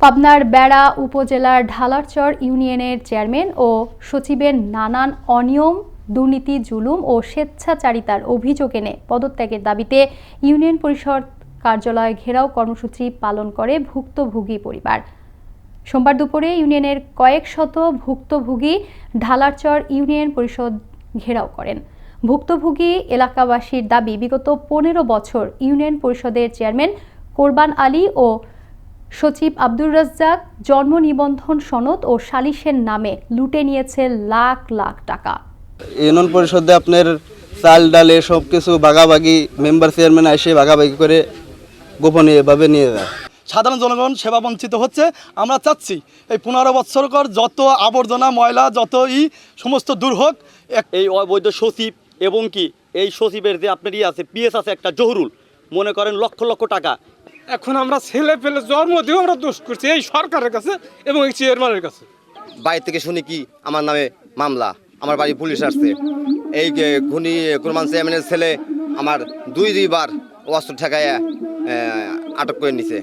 পাবনার বেড়া উপজেলার ঢালারচর ইউনিয়নের চেয়ারম্যান ও সচিবের নানান অনিয়ম, দুর্নীতি, জুলুম ও স্বেচ্ছাচারিতার অভিযোগ এনে পদত্যাগের দাবিতে ইউনিয়ন পরিষদ কার্যালয় ঘেরাও কর্মসূচি পালন করে ভুক্তভোগী পরিবার। সোমবার দুপুরে ইউনিয়নের কয়েক শত ভুক্তভোগী ঢালারচর ইউনিয়ন পরিষদ ঘেরাও করেন। ভুক্তভোগী এলাকাবাসীর দাবি, বিগত ১৫ বছর ইউনিয়ন পরিষদের চেয়ারম্যান কোরবান আলী ও সচিব আব্দুর রাজ্জাক জন্ম নিবন্ধন সনদ ও সালিশের নামে লুটে নিয়েছে লাখ লাখ টাকা। ইউনিয়ন পরিষদে আপনার চাল ডালে সব কিছু ভাগাভাগি মেম্বার চেয়ারম্যান এসে ভাগাভাগি করে গোপনীয়ভাবে নিয়ে যায়। সাধারণ জনগণ সেবা বঞ্চিত হচ্ছে। আমরা চাচ্ছি এই 15 বছরকর যত আবর্জনা ময়লা সমস্ত দূর হোক। এই অবৈধ সচিব এবং কি এই সচিবের যে আপনারই আছে পিএস আছে একটা জহুরুল, মনে করেন লক্ষ লক্ষ টাকা। এখন আমরা ছেলে পেলে জন্ম দিয়েও আমরা দোষ করছি এই সরকারের কাছে এবং এই চেয়ারম্যানের কাছে। বাইরে থেকে শুনি কি আমার নামে মামলা, আমার বাড়ি পুলিশ আসছে। এই খুনি কোরবান চেয়ারম্যানের ছেলে আমার দুইবার অস্ত্র ঠেকাইয়া আটক করে নিছে।